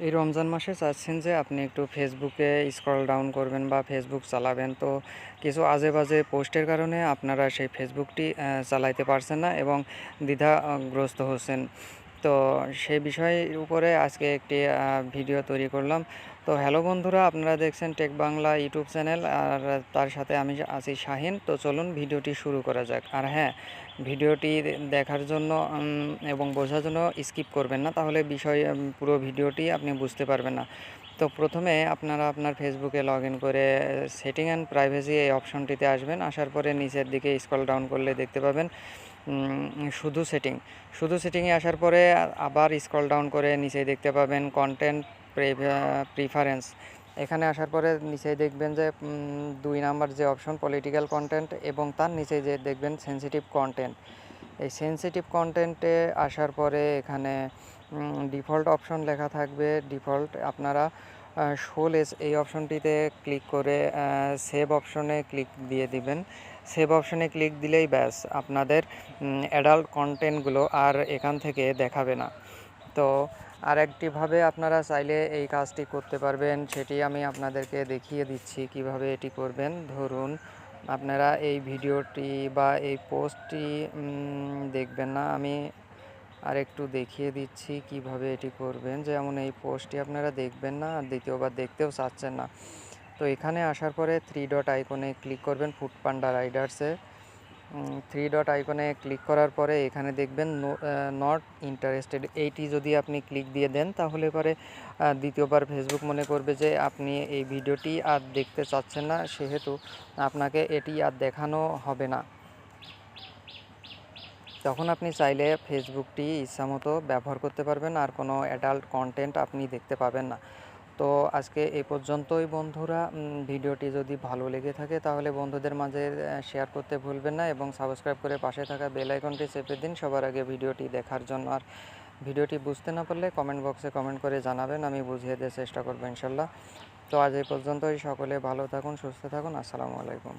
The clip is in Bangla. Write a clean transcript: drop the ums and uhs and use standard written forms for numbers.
এই রমজান মাসে চাচ্ছেন যে আপনি একটু ফেসবুকে স্ক্রল ডাউন করবেন বা ফেসবুক চালাবেন, তো কিছু আজে বাজে পোস্টের কারণে আপনারা সেই ফেসবুকটি চালাইতে পারছেন না এবং দ্বিধাগ্রস্ত হচ্ছেন। তো সেই বিষয়ের উপরে আজকে একটি ভিডিও তৈরি করলাম। তো হ্যালো বন্ধুরা, আপনারা দেখছেন টেক বাংলা ইউটিউব চ্যানেল, আর তার সাথে আমি আছি শাহিন। তো চলুন ভিডিওটি শুরু করা যাক। আর হ্যাঁ, ভিডিওটি দেখার জন্য এবং বোঝার জন্য স্কিপ করবেন না, তাহলে পুরো ভিডিওটি আপনি বুঝতে পারবেন না। তো প্রথমে আপনারা আপনার ফেসবুকে লগ ইন করে সেটিং অ্যান্ড প্রাইভেসি এই অপশনটিতে আসবেন। আসার পরে নিচের দিকে স্ক্রল ডাউন করলে দেখতে পাবেন শুধু সেটিংয়ে আসার পরে আবার স্ক্রল ডাউন করে নিচে দেখতে পাবেন কন্টেন্ট প্রিফারেন্স। এখানে আসার পরে নিচে দেখবেন যে 2 নাম্বার যে অপশন পলিটিক্যাল কন্টেন্ট, এবং তার নিচে যে দেখবেন সেনসিটিভ কন্টেন্ট। এই সেনসিটিভ কন্টেন্টে আসার পরে এখানে ডিফল্ট অপশন লেখা থাকবে। ডিফল্ট আপনারা শোলেস এই অপশনটিতে ক্লিক করে সেভ অপশনে ক্লিক দিয়ে দিবেন। সেভ অপশনে ক্লিক দিলেই ব্যাস, আপনাদের অ্যাডাল্ট কন্টেন্টগুলো আর এখান থেকে দেখাবে না। তো আরেকটিভাবে আপনারা চাইলে এই কাজটি করতে পারবেন, সেটি আমি আপনাদেরকে দেখিয়ে দিচ্ছি কিভাবে এটি করবেন। ধরুন আপনারা এই ভিডিওটি বা এই পোস্টটি দেখবেন না, আমি আরেকটু দেখিয়ে দিচ্ছি কিভাবে এটি করবেন। যেমন এই পোস্টটি আপনারা দেখবেন না আর দ্বিতীয়বার দেখতেও চাচ্ছেন না। তো এখানে আসার পরে 3 ডট আইকনে ক্লিক করবেন, ফুড পান্ডা রাইডার্সে 3 ডট আইকনে ক্লিক করার পরে এখানে দেখবেন নট ইন্টারেস্টেড। এইটি যদি আপনি ক্লিক দিয়ে দেন, তাহলে পরে দ্বিতীয়বার ফেসবুক মনে করবে যে আপনি এই ভিডিওটি আর দেখতে চাচ্ছেন না, সেহেতু আপনাকে এটি আর দেখানো হবে না। তখন আপনি চাইলে ফেসবুকটি ইচ্ছামতো ব্যবহার করতে পারবেন, আর কোনো অ্যাডাল্ট কন্টেন্ট আপনি দেখতে পাবেন না। তো আজকে এই পর্যন্তই বন্ধুরা। ভিডিওটি যদি ভালো লেগে থাকে তাহলে বন্ধুদের মাঝে শেয়ার করতে ভুলবেন না, এবং সাবস্ক্রাইব করে পাশে থাকা বেল আইকনটি চেপে দিন সবার আগে ভিডিওটি দেখার জন্য। আর ভিডিওটি বুঝতে না পারলে কমেন্ট বক্সে কমেন্ট করে জানাবেন, আমি বুঝিয়ে দেওয়ার চেষ্টা করবো ইনশাল্লাহ। তো আজ এই পর্যন্তই, সকলে ভালো থাকুন, সুস্থ থাকুন। আসসালামু আলাইকুম।